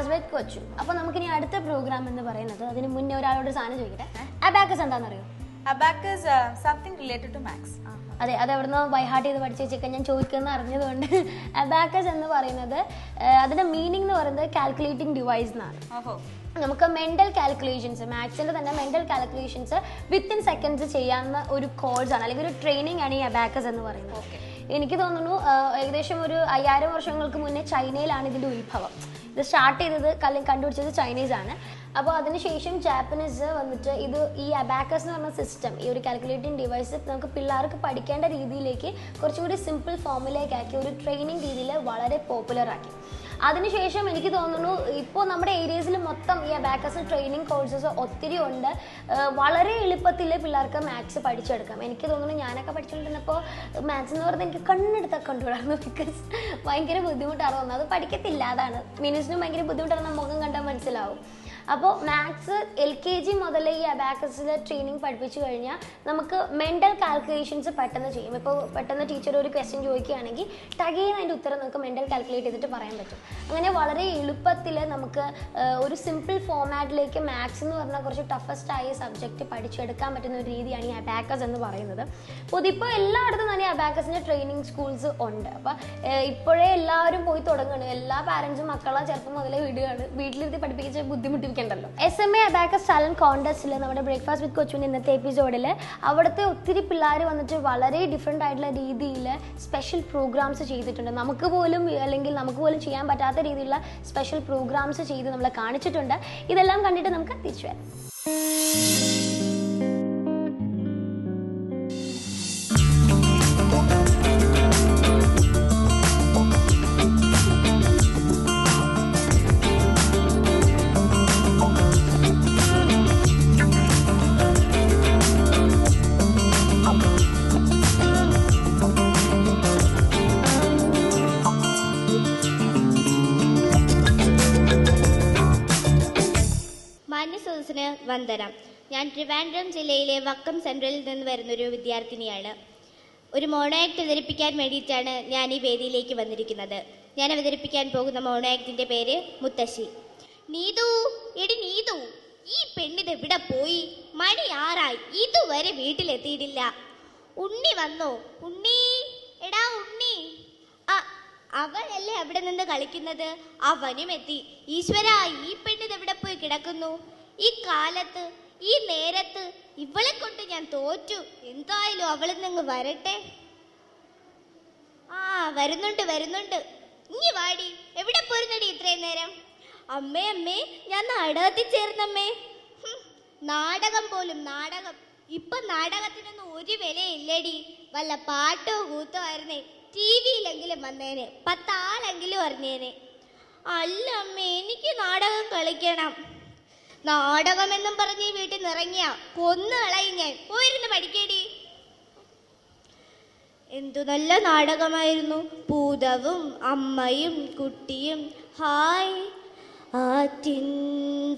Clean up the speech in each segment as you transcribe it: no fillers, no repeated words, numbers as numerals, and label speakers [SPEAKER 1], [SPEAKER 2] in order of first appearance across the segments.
[SPEAKER 1] Breakfast with കൊച്ചു. അപ്പോൾ നമുക്കിനി അടുത്ത പ്രോഗ്രാം എന്ന് പറയുന്നത്, അതിന് മുന്നേ ഒരാളോട് സാധനം ചോദിക്കട്ടെ, അബാക്കസ് എന്താണെന്നറിയോ?
[SPEAKER 2] Abacus something related to maths.
[SPEAKER 1] അതെ, അത് എവിടുന്ന് ബൈഹാർട്ട് ചെയ്ത് പഠിച്ച് വെച്ചേക്കാൻ ഞാൻ ചോദിക്കുന്ന അറിഞ്ഞതുകൊണ്ട്. അബാക്കസ് എന്ന് പറയുന്നത്, അതിൻ്റെ മീനിങ് എന്ന് പറയുന്നത് കാൽക്കുലേറ്റിംഗ് ഡിവൈസ് എന്നാണ്. നമുക്ക് മെൻ്റൽ കാൽക്കുലേഷൻസ്, മാത്സിൻ്റെ തന്നെ മെൻ്റൽ കാൽക്കുലേഷൻസ് വിത്തിൻ സെക്കൻഡ്സ് ചെയ്യാവുന്ന ഒരു കോഴ്സാണ്, അല്ലെങ്കിൽ ഒരു ട്രെയിനിങ് ആണ് ഈ അബാക്കസ് എന്ന് പറയുന്നത്. എനിക്ക് തോന്നുന്നു ഏകദേശം ഒരു 5000 വർഷങ്ങൾക്ക് മുന്നേ ചൈനയിലാണ് ഇതിൻ്റെ ഉത്ഭവം. ഇത് സ്റ്റാർട്ട് ചെയ്തത് കണ്ടുപിടിച്ചത് ചൈനീസ് ആണ്. അപ്പോൾ അതിനുശേഷം ജാപ്പനീസ് വന്നിട്ട് ഈ അബാക്കസ് എന്ന് പറഞ്ഞ സിസ്റ്റം, ഈ ഒരു കാൽക്കുലേറ്റിംഗ് ഡിവൈസ് നമുക്ക് പിള്ളേർക്ക് പഠിക്കേണ്ട രീതിയിലേക്ക് കുറച്ചും കൂടി സിമ്പിൾ ഫോമിലേക്കാക്കി ഒരു ട്രെയിനിങ് രീതിയിൽ വളരെ പോപ്പുലറാക്കി. അതിനുശേഷം എനിക്ക് തോന്നുന്നു ഇപ്പോൾ നമ്മുടെ ഏരിയസിൽ മൊത്തം ഈ അബാക്കസ് ട്രെയിനിങ് കോഴ്സസ് ഒത്തിരി ഉണ്ട്. വളരെ എളുപ്പത്തിൽ പിള്ളേർക്ക് മാത്സ് പഠിച്ചെടുക്കാം. എനിക്ക് തോന്നുന്നു ഞാനൊക്കെ പഠിച്ചുകൊണ്ടിരുന്നപ്പോൾ മാത്സ് എന്ന് പറഞ്ഞാൽ എനിക്ക് കണ്ണെടുത്താൽ കണ്ടുകൂടായിരുന്നു. ബിക്കോസ് ഭയങ്കര ബുദ്ധിമുട്ടാണ് തോന്നുന്നത്. അത് പഠിക്കത്തില്ല, അതാണ്. മിനിസിനും ഭയങ്കര ബുദ്ധിമുട്ടാണ്, മുഖം കണ്ടാൽ മനസ്സിലാവും. അപ്പോൾ മാത്സ് LKG മുതൽ ഈ അബാക്കസിൽ ട്രെയിനിങ് പഠിപ്പിച്ചു കഴിഞ്ഞാൽ നമുക്ക് മെൻ്റൽ കാൽക്കുലേഷൻസ് പെട്ടെന്ന് ചെയ്യും. ഇപ്പോൾ പെട്ടെന്ന് ടീച്ചർ ഒരു ക്വസ്റ്റ്യൻ ചോദിക്കുകയാണെങ്കിൽ ടകേന്ന് അതിൻ്റെ ഉത്തരം നമുക്ക് മെൻ്റൽ കാൽക്കുലേറ്റ് ചെയ്തിട്ട് പറയാൻ പറ്റും. അങ്ങനെ വളരെ എളുപ്പത്തിൽ നമുക്ക് ഒരു സിമ്പിൾ ഫോമാറ്റിലേക്ക് മാത്സ് എന്ന് പറഞ്ഞാൽ കുറച്ച് ടഫസ്റ്റ് ആയ സബ്ജക്റ്റ് പഠിച്ചെടുക്കാൻ പറ്റുന്ന ഒരു രീതിയാണ് ഈ അബാക്കസ് എന്ന് പറയുന്നത്. അപ്പോൾ ഇതിപ്പോൾ എല്ലായിടത്തും തന്നെ അബാക്കസിൻ്റെ ട്രെയിനിങ് സ്കൂൾസ് ഉണ്ട്. അപ്പോൾ ഇപ്പോഴേ എല്ലാവരും പോയി തുടങ്ങുകയാണ്. എല്ലാ പാരൻസും മക്കളെ ചെറുപ്പം മുതലേ വിടുകയാണ്. വീട്ടിലിരുത്തി പഠിപ്പിച്ച് ബുദ്ധിമുട്ടിപ്പിക്കണ്ടല്ലോ. SMA അബാക്കസ് ടാലന്റ് കോൺടെസ്റ്റിൽ നമ്മുടെ ബ്രേക്ക്ഫാസ്റ്റ് വിത്ത് കൊച്ചുവിൻ്റെ ഇന്നത്തെ എപ്പിസോഡിൽ അവിടുത്തെ ഒത്തിരി പിള്ളേർ വന്നിട്ട് വളരെ ഡിഫറെൻ്റ് ആയിട്ടുള്ള രീതിയിൽ സ്പെഷ്യൽ പ്രോഗ്രാംസ് ചെയ്തിട്ടുണ്ട്. നമുക്ക് പോലും ചെയ്യാൻ പറ്റാത്ത രീതിയിലുള്ള സ്പെഷ്യൽ പ്രോഗ്രാംസ് ചെയ്ത് നമ്മളെ കാണിച്ചിട്ടുണ്ട്. ഇതെല്ലാം കണ്ടിട്ട് നമുക്ക് തിരിച്ചു വരാം.
[SPEAKER 3] വന്ദനം. ഞാൻ ട്രിവാൻഡ്രം ജില്ലയിലെ വക്കം സെൻട്രലിൽ നിന്ന് വരുന്നൊരു വിദ്യാർത്ഥിനിയാണ്. ഒരു മോണോ ആക്ട് അവതരിപ്പിക്കാൻ വേണ്ടിയിട്ടാണ് ഞാൻ ഈ വേദിയിലേക്ക് വന്നിരിക്കുന്നത്. ഞാൻ അവതരിപ്പിക്കാൻ പോകുന്ന മോണോ ആക്ടിൻ്റെ പേര് മുത്തശ്ശി. നീതു, എടി നീതു, ഈ പെണ്ണിത് എവിടെ പോയി? മണി 6 ഇതുവരെ വീട്ടിലെത്തിയിട്ടില്ല. ഉണ്ണി വന്നോ? ഉണ്ണി, എടാ ഉണ്ണി. അവളല്ലേ അവിടെ നിന്ന് കളിക്കുന്നത്? അവനും എത്തി. ഈശ്വര, ഈ പെണ്ണിത് എവിടെ പോയി കിടക്കുന്നു? ഈ കാലത്ത്, ഈ നേരത്ത് ഇവളെ കൊണ്ട് ഞാൻ തോറ്റു. എന്തായാലും അവളിൽ നിന്ന് വരട്ടെ. വരുന്നുണ്ട്. ഇനി വാടി. എവിടെ പോരുന്നടി ഇത്രയും നേരം? അമ്മേ, ഞാൻ നാടകത്തിൽ ചേർന്നമ്മേ. നാടകം പോലും നാടകം. ഇപ്പൊ നാടകത്തിനൊന്നും ഒരു വിലയില്ലടി. വല്ല പാട്ടോ കൂത്തോ ആയിരുന്നേ, TV-യിലെങ്കിലും വന്നേനെ, 10 ആളെങ്കിലും അറിഞ്ഞേനെ. അല്ല അമ്മേ, എനിക്ക് നാടകം കളിക്കണം. നാടകമെന്നും പറഞ്ഞ് ഈ വീട്ടിൽ നിറങ്ങിയ കൊന്നു കളയും ഞാൻ. പോയിരുന്ന് പഠിക്കേടി. എന്തു നല്ല നാടകമായിരുന്നു. ഭൂതവും അമ്മയും കുട്ടിയും. ഹായ്. ആറ്റിൻ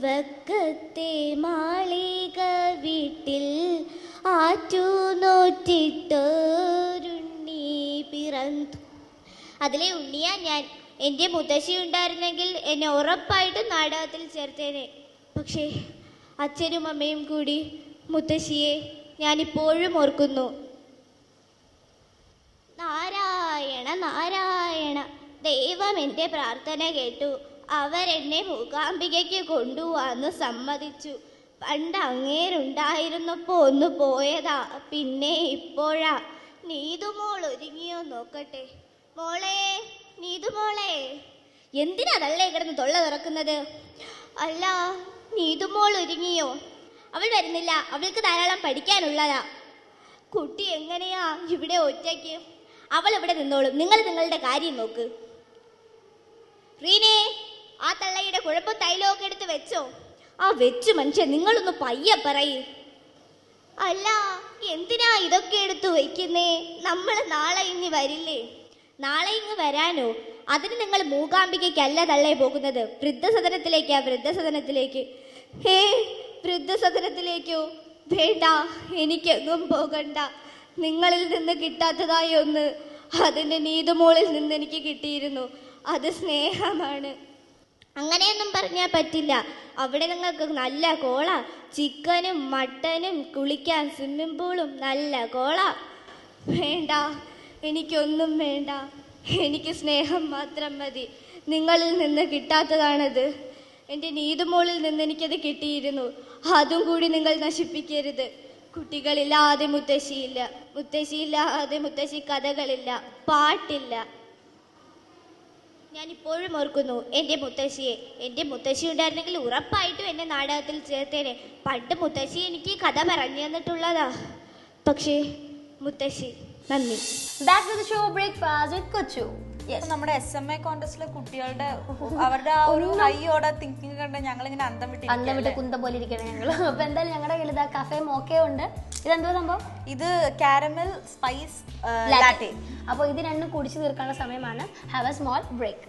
[SPEAKER 3] വക്കത്തെ മാളിക വീട്ടിൽ ആറ്റു നോറ്റിട്ടൊരുണ്ണി പിറന്നു. അതിലെ ഉണ്ണിയാ ഞാൻ. എൻ്റെ മുത്തശ്ശി ഉണ്ടായിരുന്നെങ്കിൽ എന്നെ ഉറപ്പായിട്ടും നാടകത്തിൽ ചേർത്തേനെ. പക്ഷേ അച്ഛനും അമ്മയും കൂടി മുത്തശ്ശിയെ ഞാനിപ്പോഴും ഓർക്കുന്നു. നാരായണ നാരായണ, ദൈവം എൻ്റെ പ്രാർത്ഥന കേട്ടു. അവരെന്നെ മൂകാംബികയ്ക്ക് കൊണ്ടുപോവാന്ന് സമ്മതിച്ചു. പണ്ട് അങ്ങേരുണ്ടായിരുന്നപ്പോൾ ഒന്ന് പോയതാ, പിന്നെ ഇപ്പോഴാ. നീതുമോൾ ഒരുങ്ങിയോ നോക്കട്ടെ. മോളെ, നീതുമോളെ, എന്തിനാ തള്ളേ കിടന്ന് തൊള്ള തുറക്കുന്നത്? അല്ല, നീതുമോൾ ഒരുങ്ങിയോ? അവൾ വരുന്നില്ല, അവൾക്ക് ധാരാളം പഠിക്കാനുള്ളതാ. കുട്ടി എങ്ങനെയാ ഇവിടെ ഒറ്റയ്ക്ക്? അവൾ ഇവിടെ നിന്നോളും. നിങ്ങൾ നിങ്ങളുടെ കാര്യം നോക്ക്. റീനേ, ആ തള്ളയുടെ കുഴപ്പം തൈലമൊക്കെ എടുത്ത് വെച്ചോ? വെച്ചു മനുഷ്യൻ, നിങ്ങളൊന്ന് പയ്യെ പറയ്. അല്ല, എന്തിനാ ഇതൊക്കെ എടുത്തു വയ്ക്കുന്നേ? നമ്മൾ നാളെ ഇനി വരില്ലേ? നാളെ ഇങ്ങ് വരാനോ? അതിന് നിങ്ങൾ മൂകാംബികയ്ക്കല്ല തള്ളേ പോകുന്നത്, വൃദ്ധസദനത്തിലേക്കാ. വൃദ്ധസദനത്തിലേക്ക്. വൃദ്ധസദനത്തിലേക്കോ? വേണ്ട, എനിക്കെങ്ങും പോകണ്ട. നിങ്ങളിൽ നിന്ന് കിട്ടാത്തതായി ഒന്ന് അതിൻ്റെ നീതുമോളിൽ നിന്ന് എനിക്ക് കിട്ടിയിരുന്നു. അത് സ്നേഹമാണ്. അങ്ങനെയൊന്നും പറഞ്ഞാൽ പറ്റില്ല. അവിടെ നിങ്ങൾക്ക് നല്ല കോള, ചിക്കനും മട്ടനും, കുളിക്കാൻ സ്വിമ്മിംഗ് പൂളും, നല്ല കോള. വേണ്ട, എനിക്കൊന്നും വേണ്ട. എനിക്ക് സ്നേഹം മാത്രം മതി. നിങ്ങളിൽ നിന്ന് കിട്ടാത്തതാണത്. എൻ്റെ നീതുമോളിൽ നിന്ന് എനിക്കത് കിട്ടിയിരുന്നു. അതും കൂടി നിങ്ങൾ നശിപ്പിക്കരുത്. കുട്ടികളില്ലാതെ മുത്തശ്ശിയില്ല, മുത്തശ്ശിയില്ലാതെ മുത്തശ്ശി കഥകളില്ല, പാട്ടില്ല. ഞാനിപ്പോഴും ഓർക്കുന്നു എൻ്റെ മുത്തശ്ശിയെ. എൻ്റെ മുത്തശ്ശി ഉണ്ടായിരുന്നെങ്കിൽ ഉറപ്പായിട്ടും എന്നെ നാടകത്തിൽ ചേർത്തേനെ. പണ്ട് മുത്തശ്ശി എനിക്ക് കഥ പറഞ്ഞു തന്നിട്ടുള്ളതാ. പക്ഷേ മുത്തശ്ശി, നന്ദി.
[SPEAKER 1] Back to the show breakfast with Kochu.
[SPEAKER 2] നമ്മുടെ SMA കോൺടെസ്റ്റിലെ കുട്ടികളുടെ അവരുടെ ആ ഒരു ഹൈയോടെ തിങ്കിങ് കണ്ട് ഞങ്ങൾ ഇങ്ങനെ അന്തം വിട്ട്
[SPEAKER 1] കുന്തം പോലെ ഇരിക്കണം ഞങ്ങള്. അപ്പൊ എന്തായാലും ഞങ്ങളുടെ കയ്യിൽ ഇതാ കഫേ മോക്കെ ഉണ്ട്. ഇതെന്തോ സംഭവം?
[SPEAKER 2] ഇത് കാരമൽ സ്പൈസ് ലാറ്റെ.
[SPEAKER 1] അപ്പോൾ ഇത് രണ്ടും കുടിച്ചു തീർക്കാനുള്ള സമയമാണ്. Have a small break.